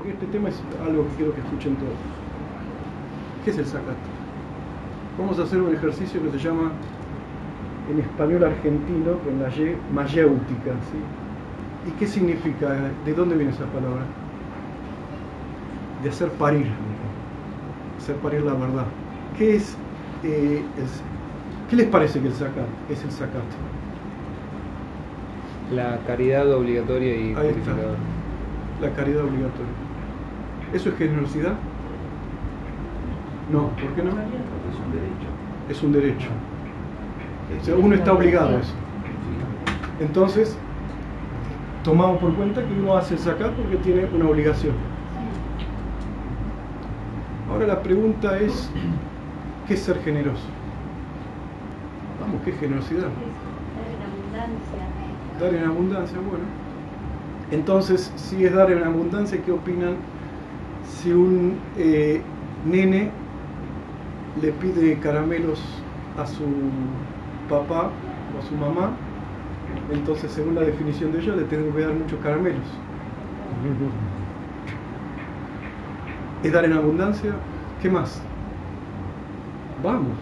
porque este tema es algo que quiero que escuchen todos. ¿Qué es el zakat? Vamos a hacer un ejercicio que se llama, en español argentino, con la Y, mayéutica, ¿sí? ¿Y qué significa? ¿De dónde viene esa palabra? De hacer parir la verdad. ¿Qué es ¿qué les parece que es el zakat? La caridad obligatoria y purificadora. La caridad obligatoria. ¿Eso es generosidad? No, ¿por qué no? Es un derecho. Es un derecho. O sea, uno está obligado a eso. Entonces, tomamos por cuenta que uno hace el zakat porque tiene una obligación. Ahora la pregunta es, ¿qué es ser generoso? Vamos, ¿qué es generosidad? Dar en abundancia, bueno. Entonces, si es dar en abundancia, ¿qué opinan si un nene le pide caramelos a su papá o a su mamá? Entonces, según la definición de ellos, le tengo que dar muchos caramelos. ¿Es dar en abundancia? ¿Qué más? Vamos.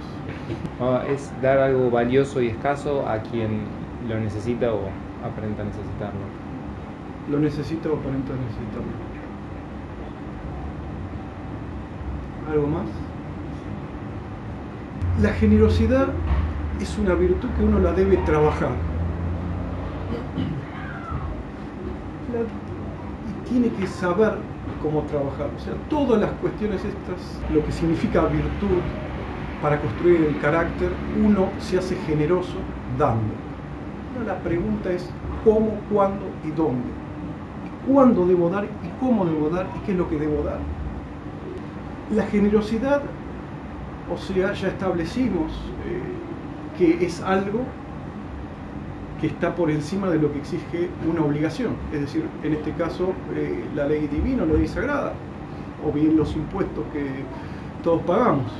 Es dar algo valioso y escaso a quien lo necesita o aparenta necesitarlo. Lo necesita o aparenta necesitarlo. ¿Algo más? La generosidad es una virtud que uno la debe trabajar. Y tiene que saber cómo trabajar. O sea, todas las cuestiones estas, lo que significa virtud para construir el carácter, uno se hace generoso dando. Ahora la pregunta es cómo, cuándo y dónde. ¿Cuándo debo dar y cómo debo dar y qué es lo que debo dar? La generosidad, o sea, ya establecimos que es algo que está por encima de lo que exige una obligación, es decir, en este caso la ley divina, la ley sagrada, o bien los impuestos que todos pagamos.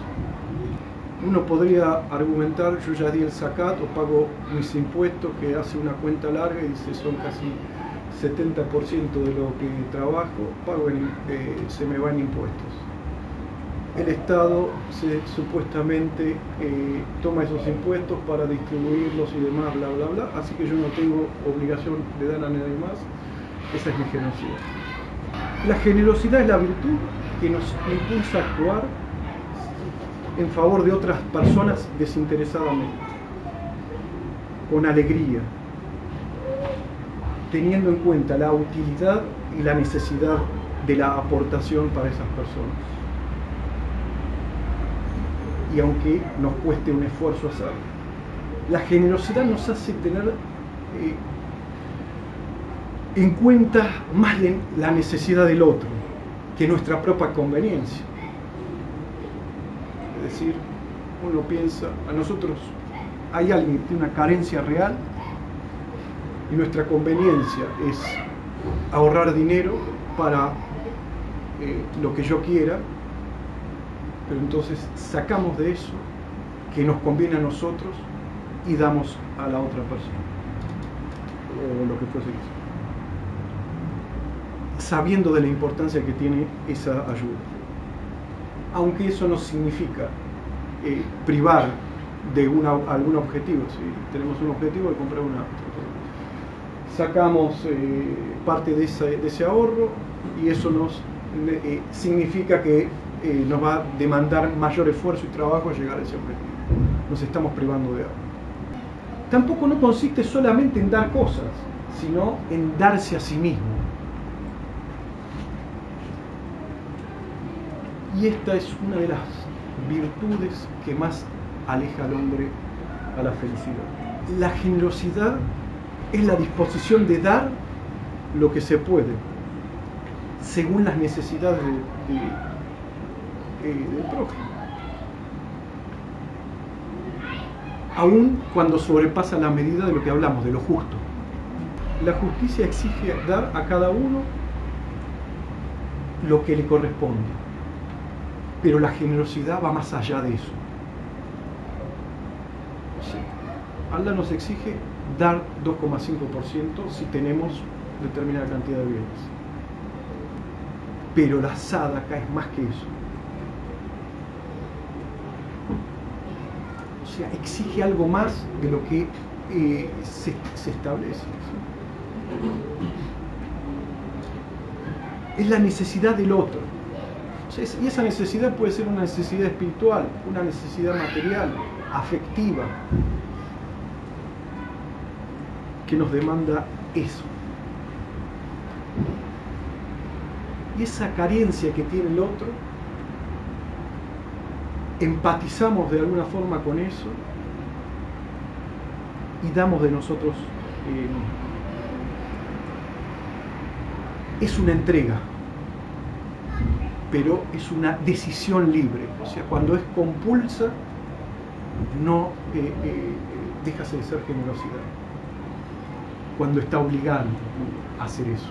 Uno podría argumentar, yo ya di el zakat o pago mis impuestos, que hace una cuenta larga y dice son casi 70% de lo que trabajo, se me va en impuestos. El Estado supuestamente toma esos impuestos para distribuirlos y demás, bla, bla, bla, así que yo no tengo obligación de dar a nadie más. Esa es mi generosidad. La generosidad es la virtud que nos impulsa a actuar en favor de otras personas desinteresadamente, con alegría, teniendo en cuenta la utilidad y la necesidad de la aportación para esas personas. Y aunque nos cueste un esfuerzo hacerlo, la generosidad nos hace tener en cuenta más la necesidad del otro que nuestra propia conveniencia. Es decir, uno piensa, a nosotros hay alguien que tiene una carencia real y nuestra conveniencia es ahorrar dinero para lo que yo quiera, pero entonces sacamos de eso que nos conviene a nosotros y damos a la otra persona, o lo que fuese eso, sabiendo de la importancia que tiene esa ayuda. Aunque eso no significa privar de algún objetivo. Si tenemos un objetivo de comprar un auto, sacamos parte de ese ahorro y eso significa que nos va a demandar mayor esfuerzo y trabajo llegar a ese objetivo. Nos estamos privando de algo. Tampoco no consiste solamente en dar cosas, sino en darse a sí mismo. Y esta es una de las virtudes que más aleja al hombre a la felicidad. La generosidad es la disposición de dar lo que se puede, según las necesidades del prójimo, aun cuando sobrepasa la medida de lo que hablamos, de lo justo. La justicia exige dar a cada uno lo que le corresponde, pero la generosidad va más allá de eso. Sí. Allah nos exige dar 2,5% si tenemos determinada cantidad de bienes. Pero la sadaka es más que eso. O sea, exige algo más de lo que se establece, ¿sí? Es la necesidad del otro. O sea, y esa necesidad puede ser una necesidad espiritual, una necesidad material, afectiva, que nos demanda eso. Y esa carencia que tiene el otro, empatizamos de alguna forma con eso y damos de nosotros mismos. Es una entrega, pero es una decisión libre. O sea, cuando es compulsa, no deja de ser generosidad. Cuando está obligando a hacer eso.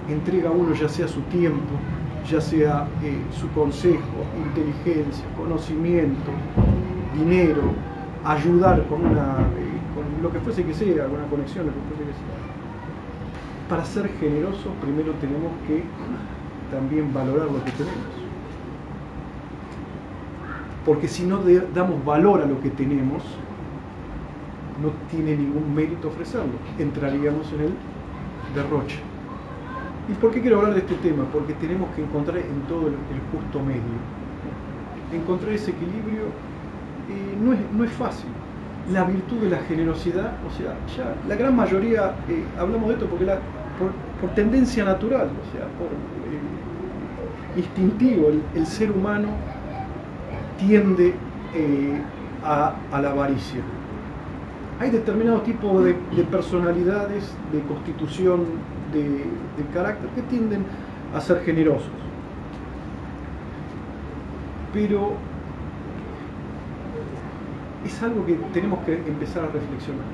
Entrega a uno ya sea su tiempo, ya sea su consejo, inteligencia, conocimiento, dinero, ayudar con lo que fuese que sea, alguna conexión, lo que fuese que sea. Para ser generosos, primero tenemos que también valorar lo que tenemos. Porque si no damos valor a lo que tenemos, no tiene ningún mérito ofrecerlo. Entraríamos en el derroche. ¿Y por qué quiero hablar de este tema? Porque tenemos que encontrar en todo el justo medio. Encontrar ese equilibrio no es fácil. La virtud de la generosidad, o sea, ya la gran mayoría, hablamos de esto porque por tendencia natural, o sea, por instintivo, el ser humano tiende a la avaricia. Hay determinados tipos de personalidades, de constitución, de carácter, que tienden a ser generosos. Pero es algo que tenemos que empezar a reflexionar.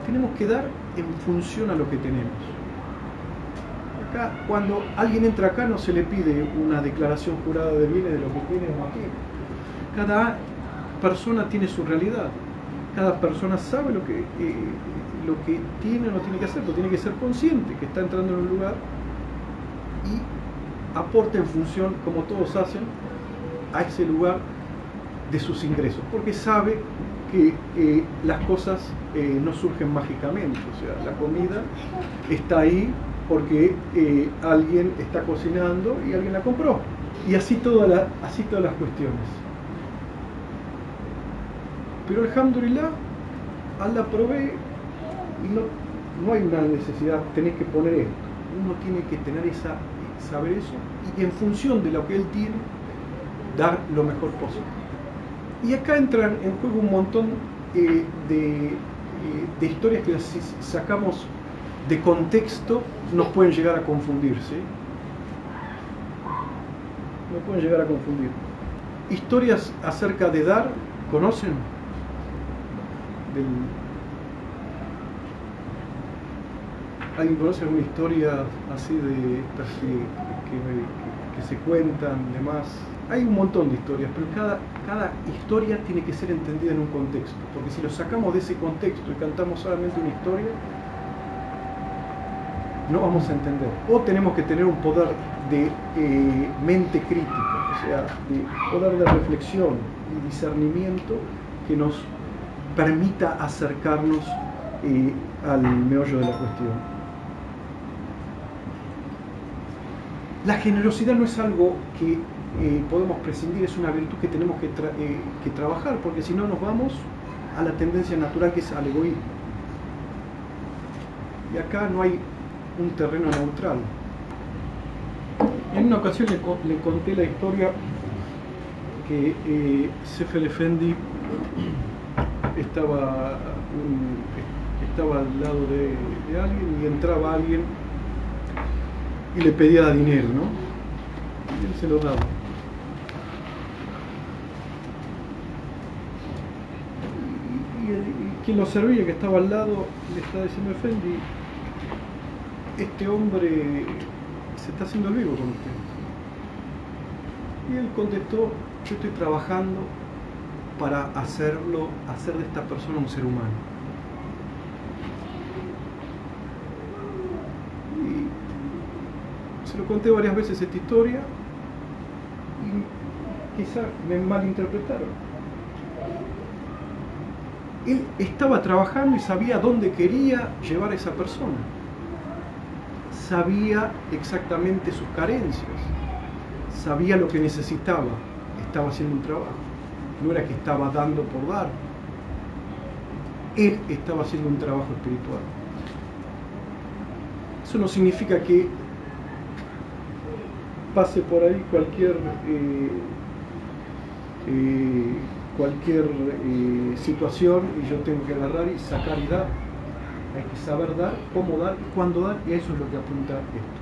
Tenemos que dar en función a lo que tenemos. Acá, cuando alguien entra acá, no se le pide una declaración jurada de bienes de lo que tiene o no tiene. Cada persona tiene su realidad. Cada persona sabe lo que tiene o no tiene que hacer, pero tiene que ser consciente que está entrando en un lugar y aporta en función, como todos hacen, a ese lugar de sus ingresos, porque sabe que las cosas no surgen mágicamente, o sea, la comida está ahí porque alguien está cocinando y alguien la compró, y así todas las cuestiones. Pero alhamdulillah, Allah provee y no hay una necesidad, tenés que poner esto. Uno tiene que tener saber eso y en función de lo que él tiene, dar lo mejor posible. Y acá entran en juego un montón de historias que si sacamos de contexto nos pueden llegar a confundir, ¿sí? Nos pueden llegar a confundir. Historias acerca de dar, ¿conocen? ¿Alguien conoce alguna historia así de estas que se cuentan, demás? Hay un montón de historias, pero cada historia tiene que ser entendida en un contexto, porque si lo sacamos de ese contexto y cantamos solamente una historia, no vamos a entender. O tenemos que tener un poder de mente crítica, o sea, de poder de reflexión y discernimiento que nos permita acercarnos al meollo de la cuestión. La generosidad no es algo que podemos prescindir, es una virtud que tenemos que trabajar, porque si no nos vamos a la tendencia natural que es al egoísmo. Y acá no hay un terreno neutral. En una ocasión le conté la historia que Sefel Efendi estaba al lado de alguien y entraba alguien y le pedía dinero, ¿no? Y él se lo daba. Y quien lo servía, que estaba al lado, le estaba diciendo: Efendi, este hombre se está haciendo el vivo con usted. Y él contestó: yo estoy trabajando para hacer de esta persona un ser humano. Se lo conté varias veces esta historia y quizá me malinterpretaron. Él estaba trabajando y sabía dónde quería llevar a esa persona. Sabía exactamente sus carencias. Sabía lo que necesitaba. Estaba haciendo un trabajo. No era que estaba dando por dar. Él estaba haciendo un trabajo espiritual. Eso no significa que pase por ahí cualquier situación y yo tengo que agarrar y sacar y dar. Hay que saber dar, cómo dar y cuándo dar, y eso es lo que apunta esto.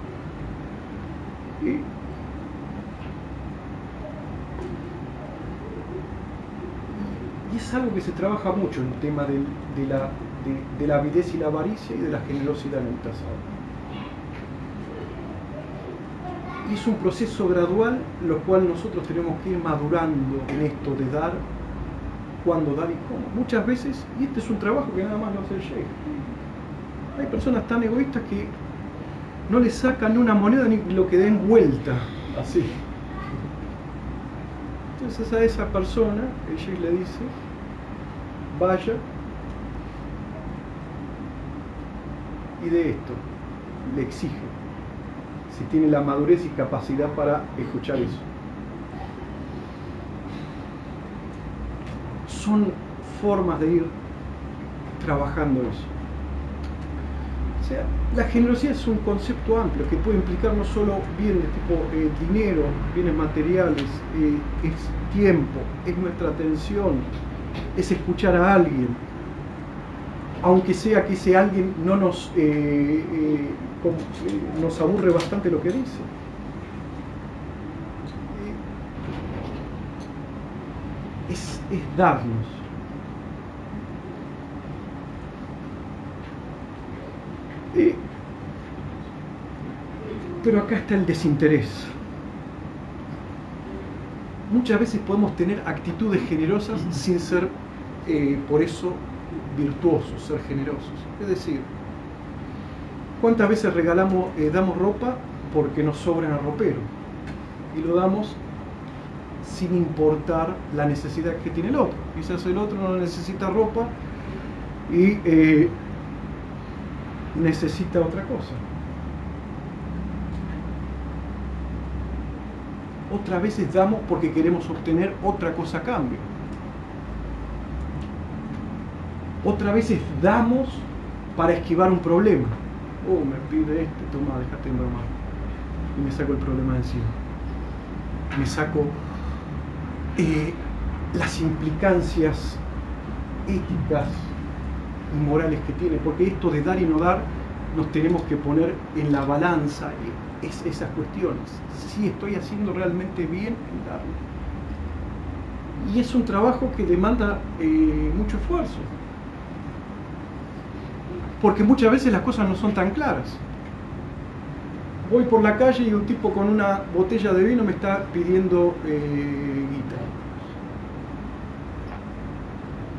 Y es algo que se trabaja mucho en el tema de la avidez y la avaricia y de la generosidad en el tasado. Y es un proceso gradual, lo cual nosotros tenemos que ir madurando en esto de dar, cuándo dar y cómo. Muchas veces, y este es un trabajo que nada más lo hace el Sheikh, hay personas tan egoístas que no le sacan una moneda ni lo que den vuelta, así. Entonces a esa persona, el Sheikh le dice, vaya y de esto, le exige, si tiene la madurez y capacidad para escuchar eso. Son formas de ir trabajando eso. O sea, la generosidad es un concepto amplio que puede implicar no solo bienes tipo dinero, bienes materiales, es tiempo, es nuestra atención, es escuchar a alguien, aunque sea que ese alguien no nos aburre bastante lo que dice. Es darnos. Pero acá está el desinterés. Muchas veces podemos tener actitudes generosas sin ser por eso virtuosos, ser generosos. Es decir, ¿cuántas veces damos ropa porque nos sobra en el ropero? Y lo damos sin importar la necesidad que tiene el otro. Quizás el otro no necesita ropa y necesita otra cosa. Otras veces damos porque queremos obtener otra cosa a cambio. Otras veces damos para esquivar un problema. Oh, me pide toma, déjate embromar. Y me saco el problema de encima. Me saco las implicancias éticas y morales que tiene, porque esto de dar y no dar nos tenemos que poner en la balanza esas cuestiones, si estoy haciendo realmente bien en darlo. Y es un trabajo que demanda mucho esfuerzo, porque muchas veces las cosas no son tan claras. Voy por la calle y un tipo con una botella de vino me está pidiendo guita.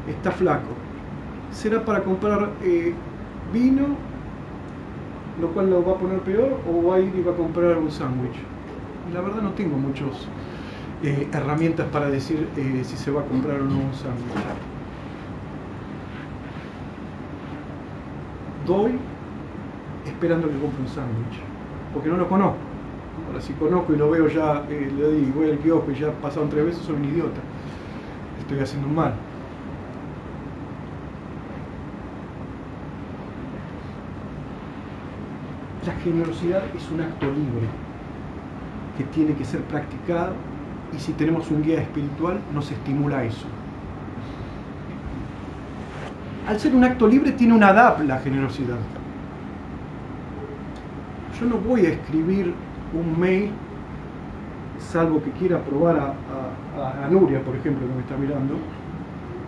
Está flaco. ¿Será para comprar vino, lo cual lo va a poner peor, o va a ir y va a comprar un sándwich? La verdad no tengo muchas herramientas para decir si se va a comprar o no un sándwich. Doy esperando que compre un sándwich, porque no lo conozco. Ahora, si conozco y lo veo ya, le digo, voy al kiosco y ya pasaron 3 veces, soy un idiota. Estoy haciendo un mal. La generosidad es un acto libre que tiene que ser practicado, y si tenemos un guía espiritual nos estimula a eso. Al ser un acto libre tiene un adab la generosidad. Yo no voy a escribir un mail, salvo que quiera probar a Nuria, por ejemplo, que me está mirando,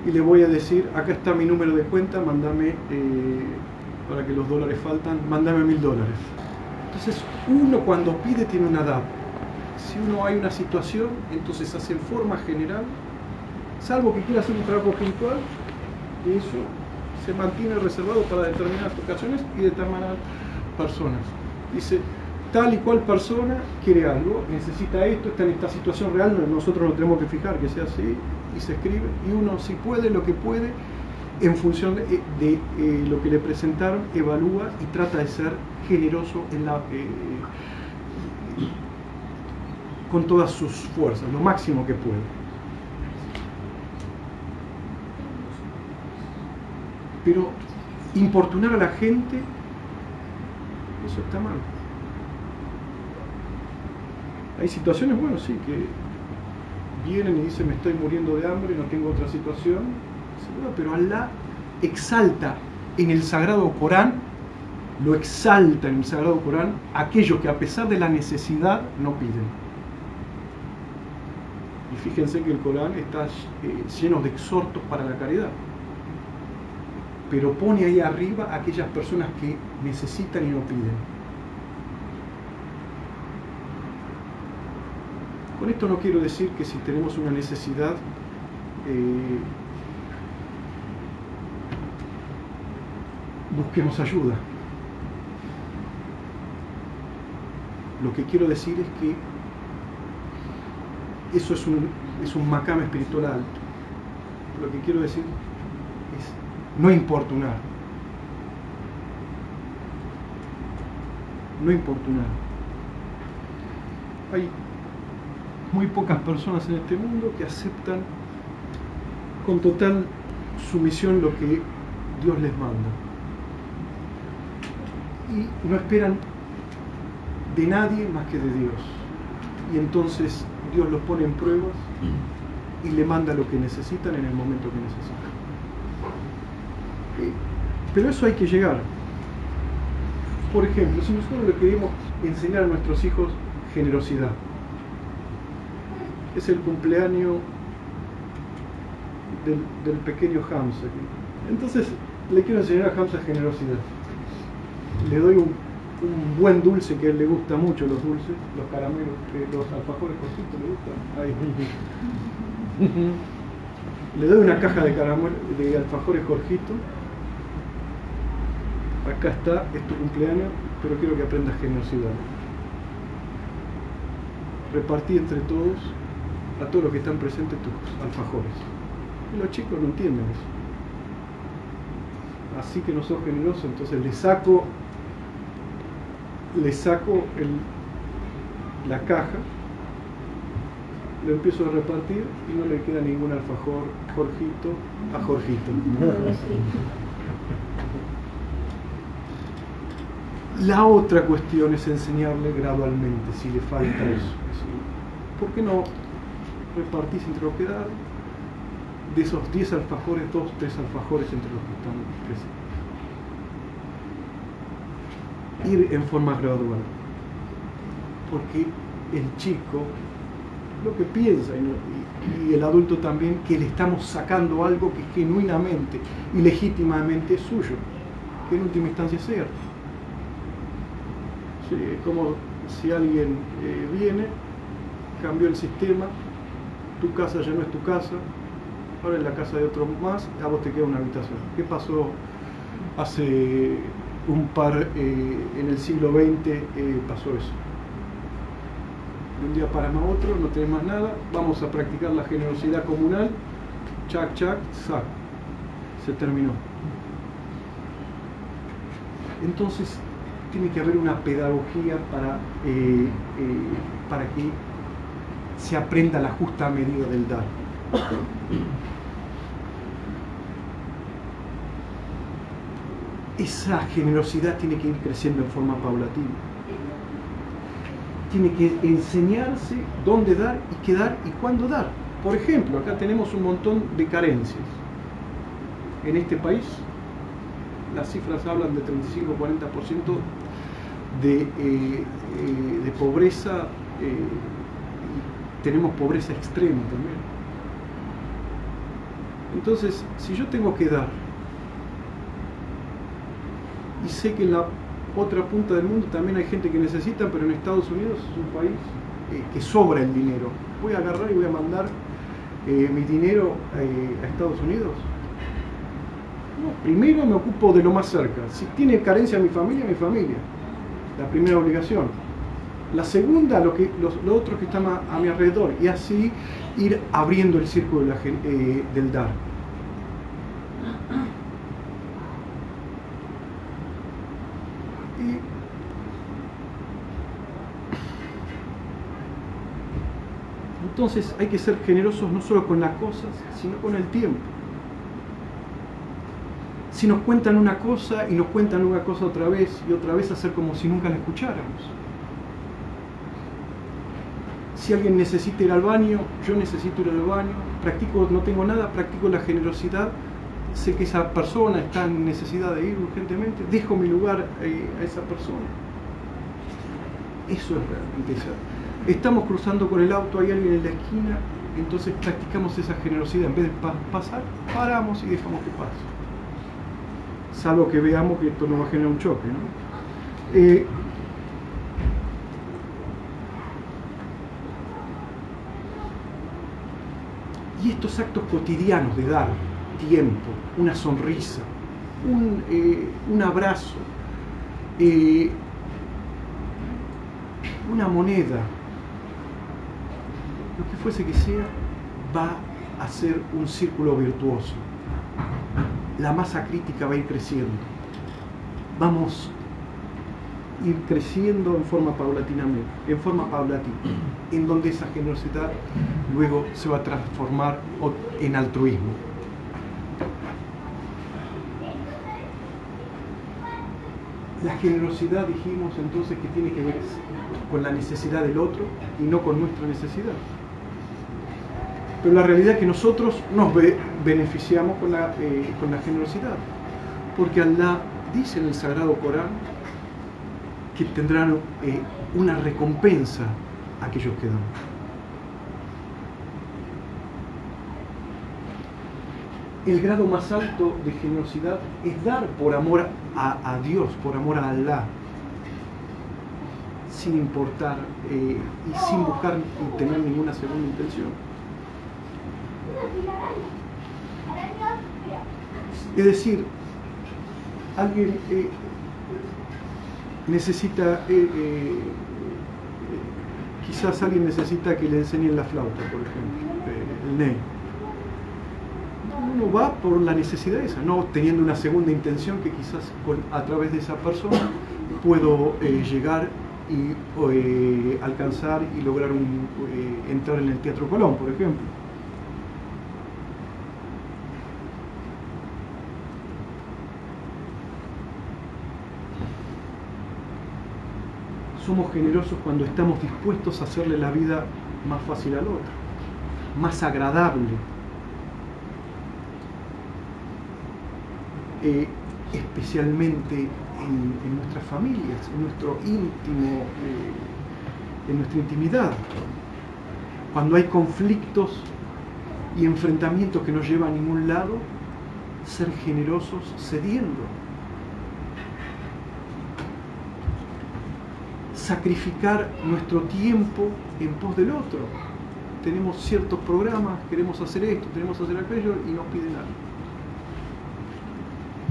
y le voy a decir, acá está mi número de cuenta, mándame, para que los dólares faltan, mándame $1000. Entonces uno cuando pide tiene un adab. Si uno hay una situación, entonces hace en forma general, salvo que quiera hacer un trabajo espiritual, y eso se mantiene reservado para determinadas ocasiones y determinadas personas. Dice, tal y cual persona quiere algo, necesita esto, está en esta situación real, nosotros nos tenemos que fijar que sea así, y se escribe, y uno si puede lo que puede, en función de lo que le presentaron, evalúa y trata de ser generoso con todas sus fuerzas, lo máximo que puede. Pero importunar a la gente, eso está mal. Hay situaciones, bueno, sí, que vienen y dicen me estoy muriendo de hambre, no tengo otra situación, pero Allah exalta en el Sagrado Corán, lo exalta en el Sagrado Corán aquellos que a pesar de la necesidad no piden. Y fíjense que el Corán está lleno de exhortos para la caridad, pero pone ahí arriba a aquellas personas que necesitan y no piden. Con esto no quiero decir que si tenemos una necesidad busquemos ayuda. Lo que quiero decir es que eso es un maqam espiritual alto. Lo que quiero decir es no importunar. No importunar. Hay muy pocas personas en este mundo que aceptan con total sumisión lo que Dios les manda. Y no esperan de nadie más que de Dios. Y entonces Dios los pone en pruebas y le manda lo que necesitan en el momento que necesitan. Pero eso hay que llegar. Por ejemplo, si nosotros le queremos enseñar a nuestros hijos generosidad, es el cumpleaños del pequeño Hamza. Entonces le quiero enseñar a Hamza generosidad. Le doy un buen dulce que a él le gusta mucho, los dulces, los caramelos, los alfajores cortitos le gustan. Ahí. Le doy una caja de alfajores Jorgito. Acá está, es tu cumpleaños, pero quiero que aprendas generosidad. Repartí entre todos, a todos los que están presentes, tus alfajores. Y los chicos no entienden eso. Así que no sos generoso, entonces le saco la caja, lo empiezo a repartir y no le queda ningún alfajor Jorgito a Jorgito. La otra cuestión es enseñarle gradualmente, si le falta eso. ¿Por qué no repartís entre los que dan? De esos 10 alfajores, 2, 3 alfajores entre los que están presentes. Ir en forma gradual. Porque el chico lo que piensa y el adulto también, que le estamos sacando algo que genuinamente y legítimamente es suyo, que en última instancia es cierto. Sí, es como si alguien viene, cambió el sistema, tu casa ya no es tu casa, ahora es la casa de otro más, a vos te queda una habitación. ¿Qué pasó hace en el siglo XX? Pasó eso. De un día para otro, no tenés más nada, vamos a practicar la generosidad comunal, chac, chac, sac, se terminó. Entonces, tiene que haber una pedagogía para que se aprenda la justa medida del dar. Esa generosidad tiene que ir creciendo en forma paulatina. Tiene que enseñarse dónde dar y qué dar y cuándo dar. Por ejemplo, acá tenemos un montón de carencias. En este país, las cifras hablan de 35-40% de pobreza, y tenemos pobreza extrema también. Entonces, si yo tengo que dar, y sé que en la otra punta del mundo también hay gente que necesita, pero en Estados Unidos es un país que sobra el dinero, voy a agarrar y voy a mandar mi dinero a Estados Unidos. No, primero me ocupo de lo más cerca. Si tiene carencia mi familia, la primera obligación. La segunda, lo otro que está a mi alrededor, y así ir abriendo el círculo del dar. Entonces hay que ser generosos no solo con las cosas, sino con el tiempo. Si nos cuentan una cosa y nos cuentan una cosa otra vez y otra vez, hacer como si nunca la escucháramos. Si alguien necesita ir al baño, yo necesito ir al baño, no tengo nada, practico la generosidad, sé que esa persona está en necesidad de ir urgentemente, dejo mi lugar a esa persona. Eso es realmente ser. Estamos cruzando con el auto, hay alguien en la esquina, entonces practicamos esa generosidad. En vez de pasar, paramos y dejamos que pase. Salvo que veamos que esto nos va a generar un choque, ¿no? Y estos actos cotidianos de dar tiempo, una sonrisa, un abrazo, una moneda, lo que fuese que sea, va a ser un círculo virtuoso. La masa crítica va a ir creciendo. Vamos a ir creciendo en forma paulatina, en donde esa generosidad luego se va a transformar en altruismo. La generosidad, dijimos entonces, que tiene que ver con la necesidad del otro y no con nuestra necesidad. Pero la realidad es que nosotros nos beneficiamos con la generosidad, porque Allah dice en el Sagrado Corán que tendrán una recompensa a aquellos que dan. El grado más alto de generosidad es dar por amor a Dios, por amor a Allah, sin importar y sin buscar y tener ninguna segunda intención. Es decir, alguien necesita, quizás alguien necesita que le enseñen la flauta, por ejemplo, el ney. Uno va por la necesidad esa, no teniendo una segunda intención que quizás a través de esa persona puedo llegar y alcanzar y lograr entrar en el Teatro Colón, por ejemplo. Somos generosos cuando estamos dispuestos a hacerle la vida más fácil al otro, más agradable. Especialmente en nuestras familias, en nuestro íntimo, en nuestra intimidad. Cuando hay conflictos y enfrentamientos que no llevan a ningún lado, ser generosos cediendo. Sacrificar nuestro tiempo en pos del otro. Tenemos ciertos programas, queremos hacer esto, queremos hacer aquello y nos piden algo.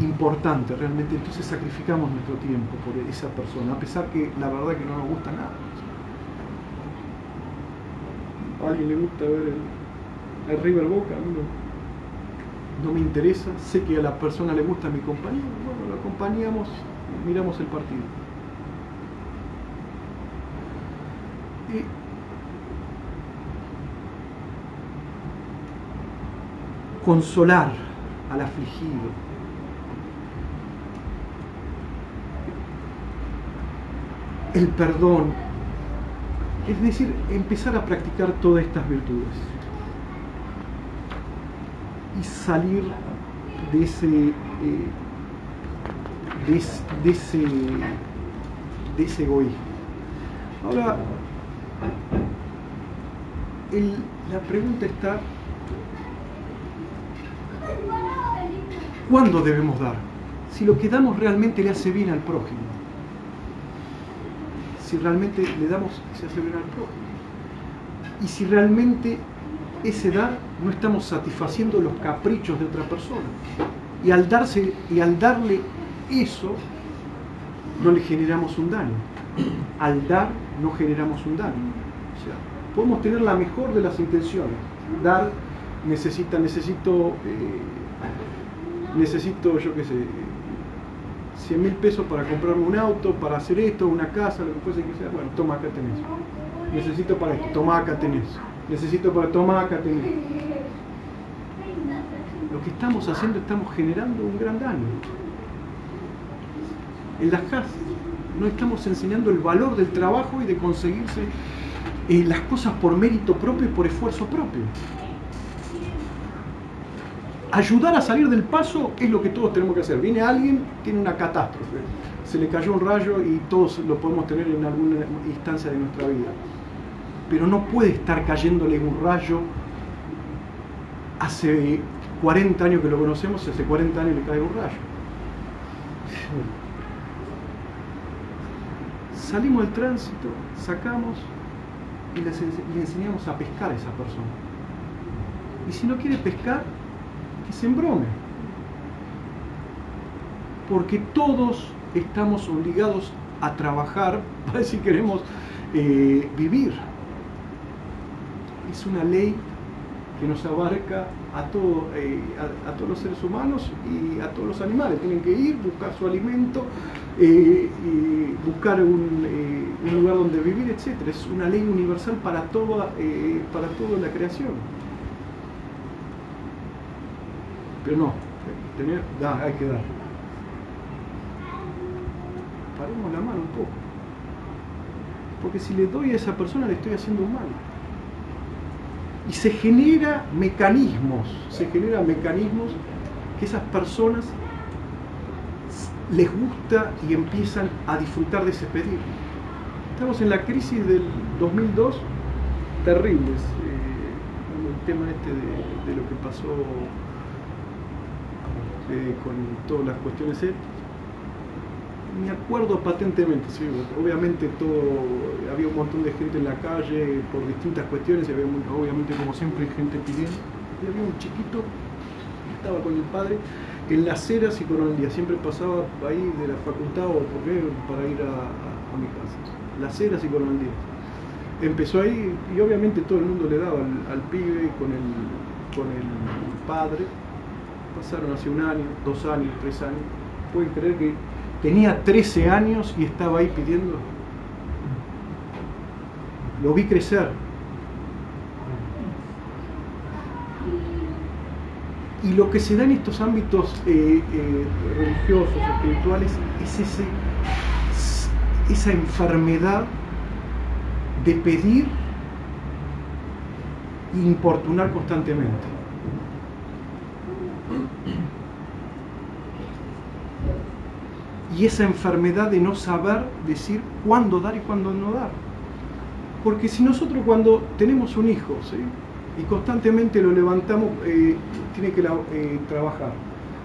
Importante realmente, entonces sacrificamos nuestro tiempo por esa persona, a pesar que la verdad que no nos gusta nada. A alguien le gusta ver el River Boca, a mí no me interesa, sé que a la persona le gusta mi compañía, bueno, lo acompañamos, miramos el partido. Consolar al afligido. El perdón, es decir, empezar a practicar todas estas virtudes y salir de ese egoísmo. Ahora, la pregunta está: ¿cuándo debemos dar? Si lo que damos realmente le hace bien al prójimo. Si realmente le damos, se hace bien al prójimo. Y si realmente ese dar no estamos satisfaciendo los caprichos de otra persona. Y al darle eso, no le generamos un daño. al dar no generamos un daño. O sea, podemos tener la mejor de las intenciones. Dar, necesito, yo qué sé, 100.000 pesos para comprarme un auto, para hacer esto, una casa, lo que fuese que sea. Bueno, toma, acá tenés. Necesito para esto, toma, acá tenés. Necesito para, toma, acá tenés. Lo que estamos haciendo, estamos generando un gran daño. En las casas no estamos enseñando el valor del trabajo y de conseguirse las cosas por mérito propio y por esfuerzo propio. Ayudar a salir del paso es lo que todos tenemos que hacer. Viene alguien, tiene una catástrofe, se le cayó un rayo y todos lo podemos tener en alguna instancia de nuestra vida. Pero no puede estar cayéndole un rayo hace 40 años que lo conocemos, hace 40 años le cae un rayo. Salimos del tránsito, sacamos y le enseñamos a pescar a esa persona. Y si no quiere pescar, que se embrome. Porque todos estamos obligados a trabajar para ver si queremos vivir. Es una ley que nos abarca a todos los seres humanos y a todos los animales. Tienen que ir, buscar su alimento, buscar un lugar donde vivir, etc. Es una ley universal para toda la creación. Pero no, hay que dar. Paremos la mano un poco. Porque si le doy a esa persona le estoy haciendo un mal. Y se generan mecanismos que esas personas les gusta y empiezan a disfrutar de ese pedir. Estamos en la crisis del 2002, terribles, el tema de lo que pasó con todas las cuestiones. Me acuerdo patentemente, sí, obviamente había un montón de gente en la calle por distintas cuestiones, y había obviamente como siempre gente pidiendo, y había un chiquito que estaba con el padre en Las Heras y Coronel Díaz, siempre pasaba ahí de la facultad o para ir a mi casa, Las Heras y Coronel Díaz. Empezó ahí y obviamente todo el mundo le daba al pibe con el padre. Pasaron hace 1 año, 2 años, 3 años. ¿Pueden creer que tenía 13 años y estaba ahí pidiendo? Lo vi crecer. Y lo que se da en estos ámbitos religiosos, espirituales, es esa enfermedad de pedir e importunar constantemente. Y esa enfermedad de no saber decir cuándo dar y cuándo no dar. Porque si nosotros cuando tenemos un hijo, ¿sí?, y constantemente lo levantamos, tiene que trabajar,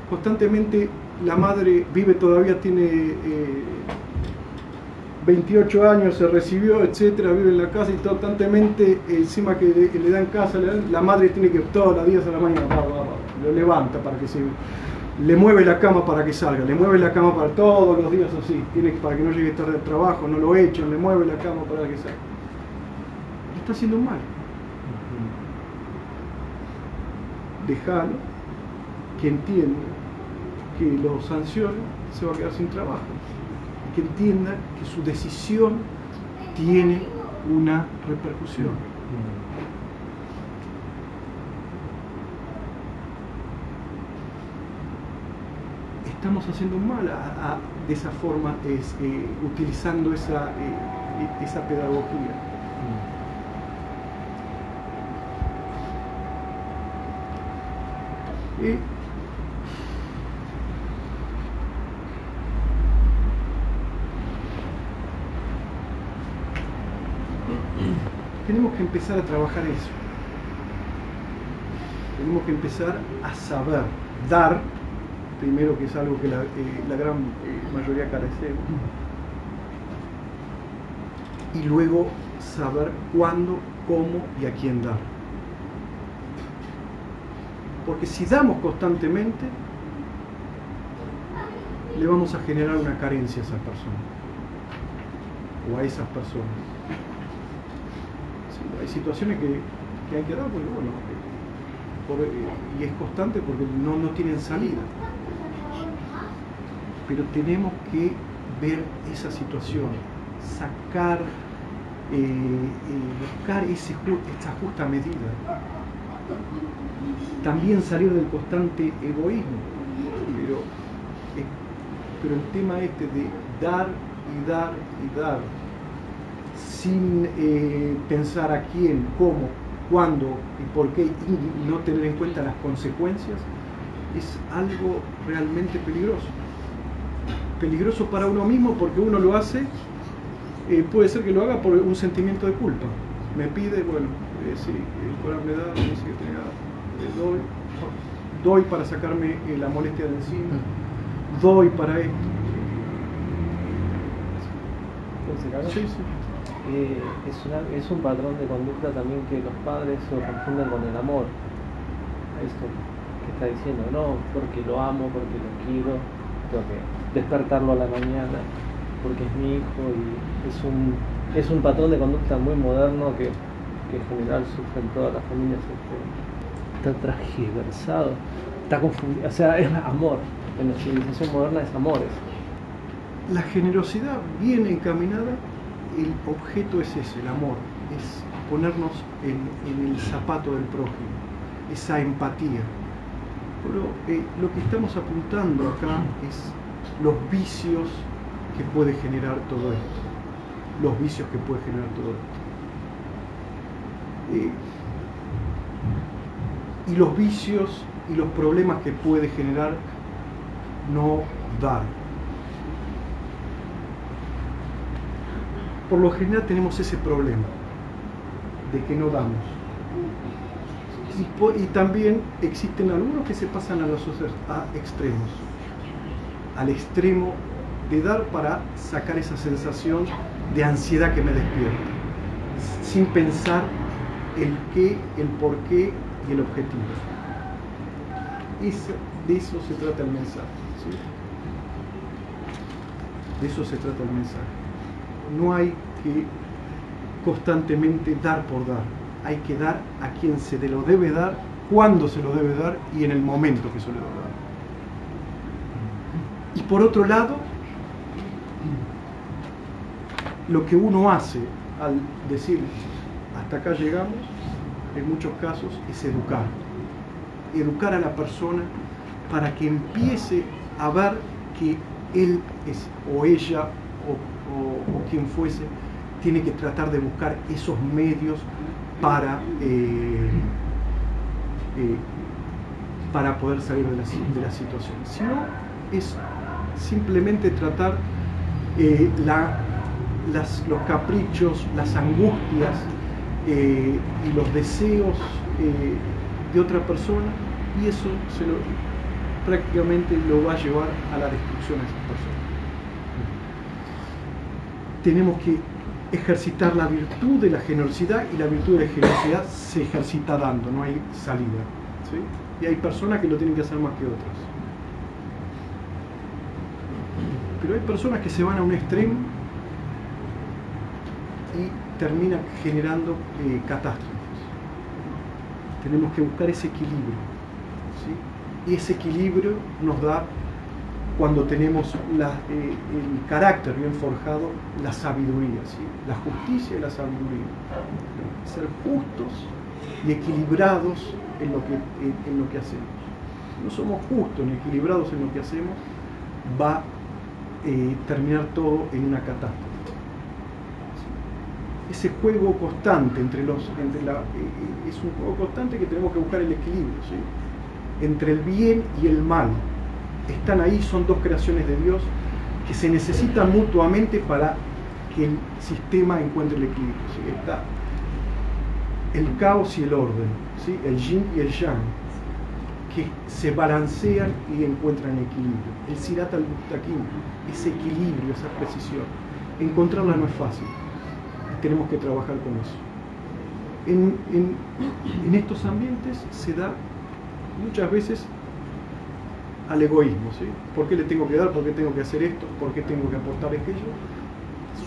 constantemente la madre todavía tiene 28 años, se recibió, etcétera, vive en la casa y constantemente encima que le dan casa, la madre tiene que todos los días a la mañana lo levanta para que se... Le mueve la cama para que salga, le mueve la cama para todos los días así, para que no llegue tarde al trabajo, no lo echen, le mueve la cama para que salga. Está haciendo mal. Déjalo, que entienda que lo sancione, se va a quedar sin trabajo. Que entienda que su decisión tiene una repercusión. Estamos haciendo mal de esa forma, utilizando esa pedagogía. Tenemos que empezar a trabajar eso. Tenemos que empezar a saber dar, primero, que es algo que la gran mayoría carecemos, y luego saber cuándo, cómo y a quién dar. Porque si damos constantemente, le vamos a generar una carencia a esa persona. o a esas personas. Sí, hay situaciones que hay que dar porque, bueno, y es constante porque no tienen salida. Pero tenemos que ver esa situación, sacar, buscar esa justa medida. También salir del constante egoísmo, pero el tema este de dar y dar y dar, sin pensar a quién, cómo, cuándo y por qué, y no tener en cuenta las consecuencias, es algo realmente peligroso. Peligroso para uno mismo porque uno lo hace, puede ser que lo haga por un sentimiento de culpa. Me pide, bueno, sí, el Corán me da, me dice que tenga, doy para sacarme la molestia de encima, doy para esto. Sí, sí. Es un patrón de conducta también que los padres se confunden con el amor. Esto que está diciendo, no, porque lo amo, porque lo quiero, tengo que despertarlo a la mañana, porque es mi hijo, y es un patrón de conducta muy moderno que en general sufren todas las familias. Está transgiversado, está confundido, o sea, es amor. En la civilización moderna es amor. La generosidad bien encaminada, el objeto es ese, el amor, es ponernos en el zapato del prójimo, esa empatía. Pero lo que estamos apuntando acá es los vicios que puede generar todo esto, los vicios que puede generar todo esto. Y los vicios y los problemas que puede generar no dar. Por lo general tenemos ese problema de que no damos. Y también existen algunos que se pasan a extremos. Al extremo de dar para sacar esa sensación de ansiedad que me despierta, sin pensar el qué, el por qué y el objetivo. De eso se trata el mensaje, ¿sí? De eso se trata el mensaje. No hay que constantemente dar por dar. Hay que dar a quien se lo debe dar, cuándo se lo debe dar y en el momento que se lo debe dar. Y por otro lado, lo que uno hace al decir hasta acá llegamos, en muchos casos es educar. Educar a la persona para que empiece a ver que él es, o ella o quien fuese, tiene que tratar de buscar esos medios para poder salir de la situación. Si no, es simplemente tratar los caprichos, las angustias y los deseos de otra persona, y eso prácticamente lo va a llevar a la destrucción de esa persona. Tenemos que ejercitar la virtud de la generosidad, y la virtud de la generosidad se ejercita dando, no hay salida, ¿sí? Y hay personas que lo tienen que hacer más que otras. Pero hay personas que se van a un extremo y terminan generando catástrofes. Tenemos que buscar ese equilibrio, ¿sí? Y ese equilibrio nos da, cuando tenemos el carácter bien forjado, la sabiduría, ¿sí? La justicia y la sabiduría. Ser justos y equilibrados en lo que hacemos. Si no somos justos ni equilibrados en lo que hacemos, va a terminar todo en una catástrofe. Ese juego constante es un juego constante que tenemos que buscar el equilibrio, ¿sí? Entre el bien y el mal. Están ahí, son dos creaciones de Dios que se necesitan mutuamente para que el sistema encuentre el equilibrio, ¿sí? Está el caos y el orden, ¿sí? El yin y el yang, que se balancean y encuentran equilibrio. El sirat al-mustaqim, ese equilibrio, esa precisión, encontrarla no es fácil. Tenemos que trabajar con eso. En estos ambientes se da muchas veces al egoísmo, ¿sí? ¿Por qué le tengo que dar? ¿Por qué tengo que hacer esto? ¿Por qué tengo que aportar aquello?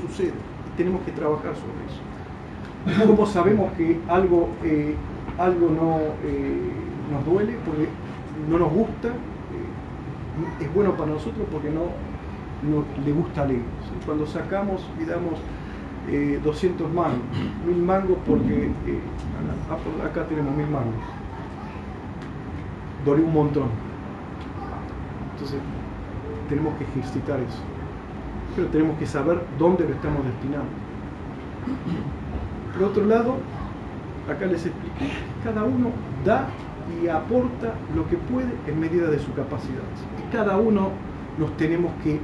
Sucede. tenemos que trabajar sobre eso. ¿Cómo sabemos que algo no nos duele? Porque no nos gusta, es bueno para nosotros porque no le gusta al ego, ¿sí? Cuando sacamos y damos 200 mangos, 1000 mangos porque acá tenemos 1000 mangos, dolió un montón. Entonces tenemos que ejercitar eso, pero tenemos que saber dónde lo estamos destinando. Por otro lado, acá les expliqué, cada uno da y aporta lo que puede en medida de su capacidad. Y cada uno nos tenemos que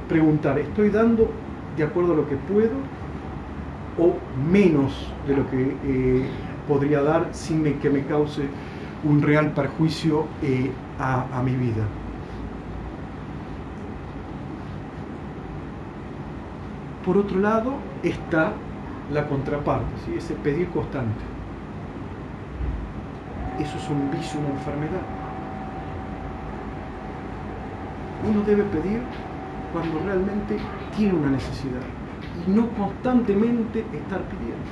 preguntar, ¿estoy dando de acuerdo a lo que puedo o menos de lo que podría dar sin que me cause un real perjuicio a mi vida? Por otro lado está la contraparte, ¿sí? Ese pedir constante. Eso es un vicio, una enfermedad. Uno debe pedir cuando realmente tiene una necesidad y no constantemente estar pidiendo.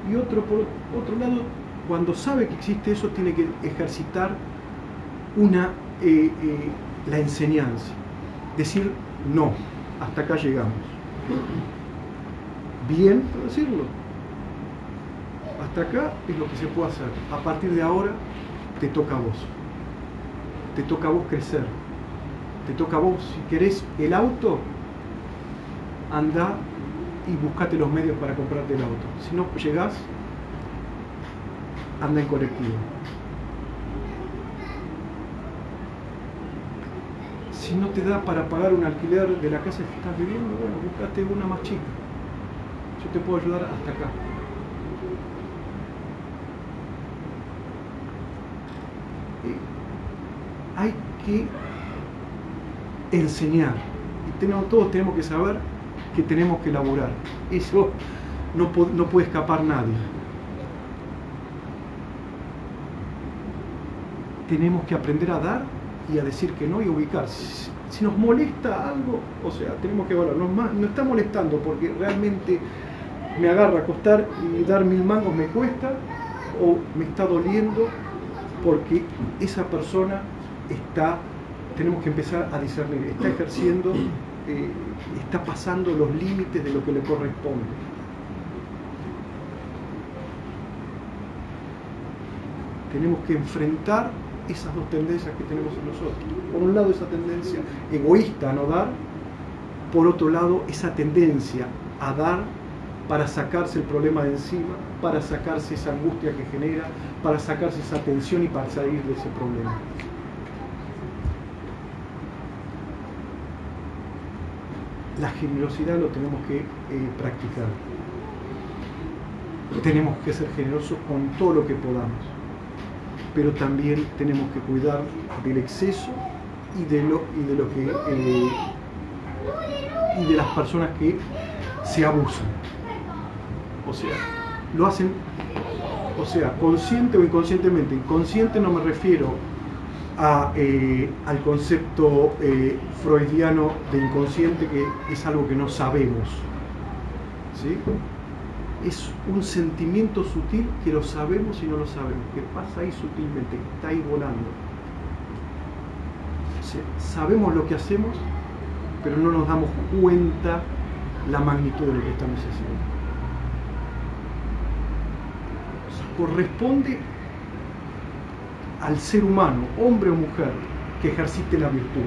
Y por otro lado, cuando sabe que existe eso, tiene que ejercitar la enseñanza. Decir, no, hasta acá llegamos. Bien, pero decirlo. Hasta acá es lo que se puede hacer. A partir de ahora, te toca a vos. Te toca a vos crecer. Te toca a vos, si querés el auto, anda y buscate los medios para comprarte el auto. Si no llegás, anda en colectivo. Si no te da para pagar un alquiler de la casa que estás viviendo, bueno, buscate una más chica. Yo te puedo ayudar hasta acá. Hay que enseñar. Y todos tenemos que saber que tenemos que laburar. Eso no puede escapar nadie. Tenemos que aprender a dar y a decir que no y ubicar. Si nos molesta algo, o sea, tenemos que evaluar. No está molestando porque realmente me agarra acostar y dar 1000 mangos me cuesta, o me está doliendo porque esa persona tenemos que empezar a discernir, está ejerciendo, está pasando los límites de lo que le corresponde. Tenemos que enfrentar esas dos tendencias que tenemos en nosotros. Por un lado, esa tendencia egoísta a no dar, por otro lado, esa tendencia a dar para sacarse el problema de encima, para sacarse esa angustia que genera, para sacarse esa tensión y para salir de ese problema. La generosidad lo tenemos que practicar. Tenemos que ser generosos con todo lo que podamos, pero también tenemos que cuidar del exceso y de las personas que se abusan. O sea, lo hacen, consciente o inconscientemente. Inconsciente no me refiero al concepto freudiano de inconsciente, que es algo que no sabemos, ¿sí? Es un sentimiento sutil que lo sabemos y no lo sabemos, que pasa ahí sutilmente, que está ahí volando. O sea, sabemos lo que hacemos, pero no nos damos cuenta la magnitud de lo que estamos haciendo. O sea, corresponde al ser humano, hombre o mujer, que ejercite la virtud.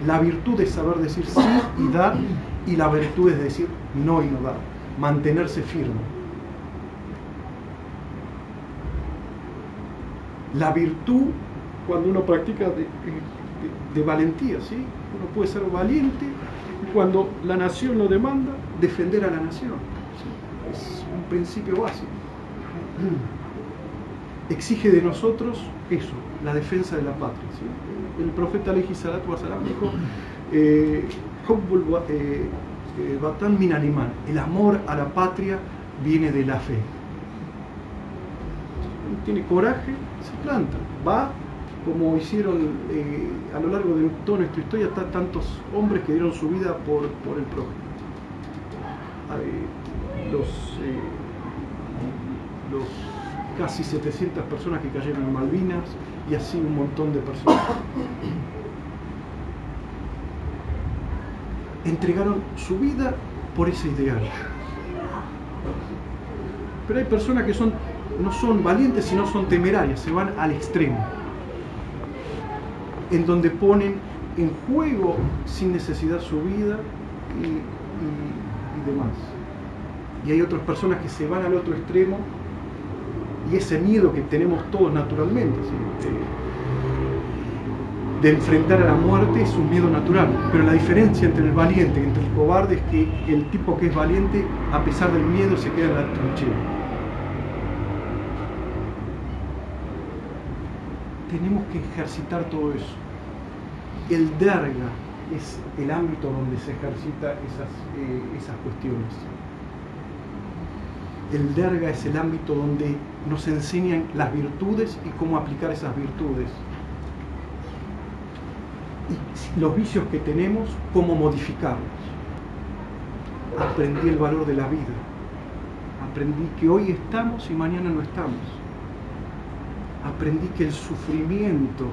La virtud es saber decir sí y dar, y la virtud es decir no y no dar, mantenerse firme. La virtud, cuando uno practica de valentía, ¿sí? Uno puede ser valiente y cuando la nación lo demanda, defender a la nación, ¿sí? Es un principio básico. Exige de nosotros eso, la defensa de la patria, ¿sí? El profeta Aleji Salatu Wasalam dijo, Batan min al-iman, el amor a la patria viene de la fe. Tiene coraje, se planta, va, como hicieron a lo largo de toda nuestra historia, tantos hombres que dieron su vida por el prójimo. los casi 700 personas que cayeron en Malvinas y así un montón de personas. Entregaron su vida por ese ideal. Pero hay personas que no son valientes, sino son temerarias, se van al extremo, en donde ponen en juego sin necesidad su vida y demás. Y hay otras personas que se van al otro extremo, y ese miedo que tenemos todos naturalmente, ¿sí? de enfrentar a la muerte es un miedo natural, pero la diferencia entre el valiente y entre el cobarde es que el tipo que es valiente, a pesar del miedo, se queda en la trinchera. Tenemos que ejercitar todo eso. El derga es el ámbito donde se ejercita esas cuestiones. El derga es el ámbito donde nos enseñan las virtudes y cómo aplicar esas virtudes. Y los vicios que tenemos, cómo modificarlos. Aprendí el valor de la vida. Aprendí que hoy estamos y mañana no estamos. Aprendí que el sufrimiento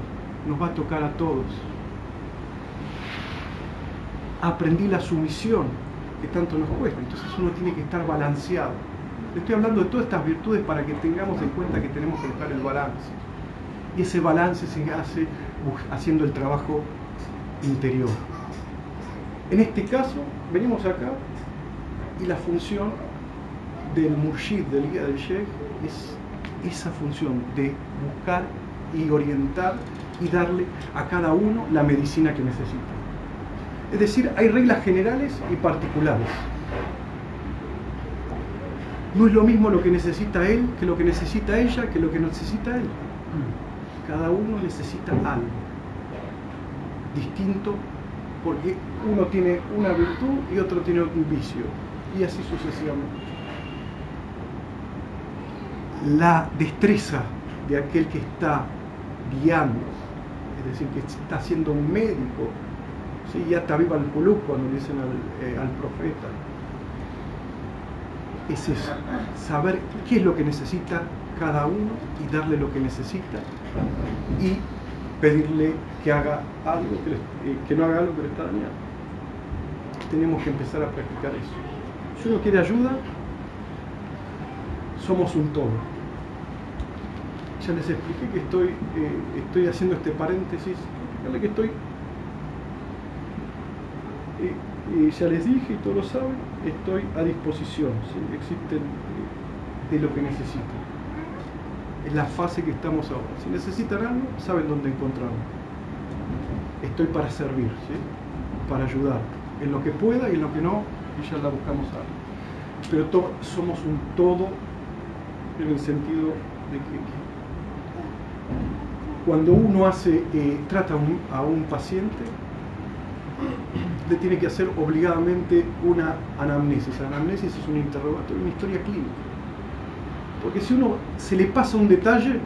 nos va a tocar a todos. Aprendí la sumisión que tanto nos cuesta. Entonces uno tiene que estar balanceado. Estoy hablando de todas estas virtudes para que tengamos en cuenta que tenemos que buscar el balance. Y ese balance se hace haciendo el trabajo interior. En este caso, venimos acá y la función del murshid, del guía del sheikh, es esa función de buscar y orientar y darle a cada uno la medicina que necesita. Es decir, hay reglas generales y particulares. No es lo mismo lo que necesita él que lo que necesita ella que lo que necesita él. Cada uno necesita algo distinto, porque uno tiene una virtud y otro tiene un vicio, y así sucesivamente. La destreza de aquel que está guiando, es decir, que está siendo un médico, ¿sí? Ya está viva el pulú cuando dicen al profeta, es eso, saber qué es lo que necesita cada uno y darle lo que necesita y pedirle que haga algo, que no haga algo que le está dañando. Tenemos que empezar a practicar eso. Si uno quiere ayuda, somos un todo. Ya les expliqué que estoy haciendo este paréntesis, que estoy, ya les dije y todos lo saben, estoy a disposición, ¿sí? Existen de lo que necesitan. Es la fase que estamos ahora. Si necesitan algo, saben dónde encontrarlo. Estoy para servir, ¿sí? Para ayudar, en lo que pueda y en lo que no, y ya la buscamos algo. Pero somos un todo en el sentido de que cuando uno trata a un paciente, le tiene que hacer obligadamente una anamnesis. La anamnesis es un interrogatorio, una historia clínica. Porque si uno se le pasa un detalle,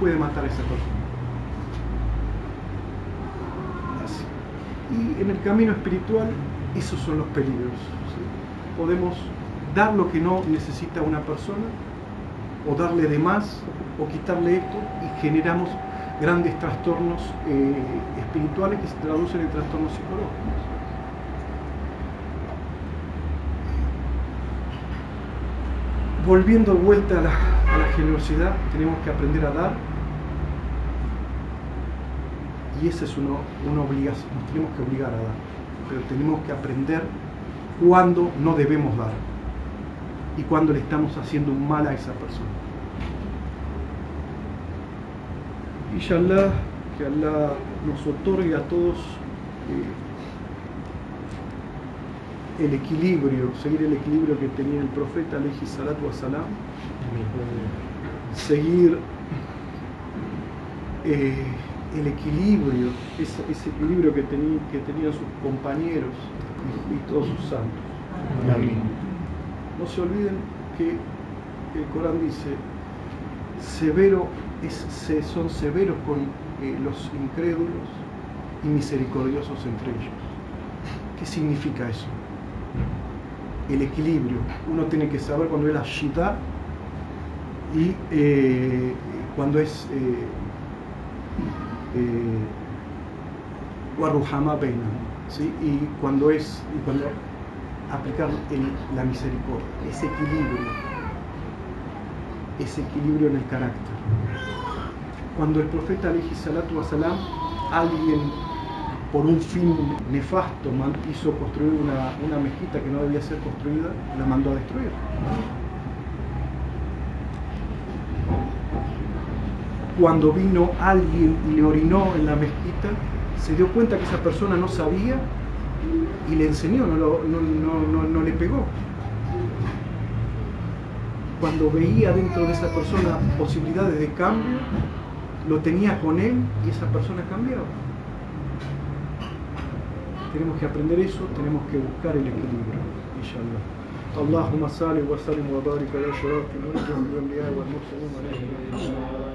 puede matar a esa persona. Así. Y en el camino espiritual, esos son los peligros, ¿sí? Podemos dar lo que no necesita una persona, o darle de más, o quitarle esto, y generamos grandes trastornos espirituales que se traducen en trastornos psicológicos. Volviendo de vuelta a la generosidad, tenemos que aprender a dar, y esa es una obligación, nos tenemos que obligar a dar, pero tenemos que aprender cuándo no debemos dar y cuándo le estamos haciendo un mal a esa persona. Inshallah, que Allah nos otorgue a todos el equilibrio, seguir el equilibrio que tenía el profeta alayhi salatu wa salam, seguir el equilibrio, ese equilibrio que tenían sus compañeros y todos sus santos. Amén. No se olviden que el Corán dice, son severos con los incrédulos y misericordiosos entre ellos. ¿Qué significa eso? el equilibrio. Uno tiene que saber cuando es la shita y cuando es Waruhama Beina, ¿sí? y cuando aplicar la misericordia, ese equilibrio en el carácter. Cuando el profeta alayhi salatu wasalam, alguien por un fin nefasto hizo construir una mezquita que no debía ser construida, la mandó a destruir. Cuando vino alguien y le orinó en la mezquita, se dio cuenta que esa persona no sabía y le enseñó, no le pegó. Cuando veía dentro de esa persona posibilidades de cambio, lo tenía con él y esa persona cambiaba. Tenemos que aprender eso, tenemos que buscar el equilibrio, inshallah. Allahumma salli wa sallim wa barik ala ashrafil anbiya'i wal mursalin.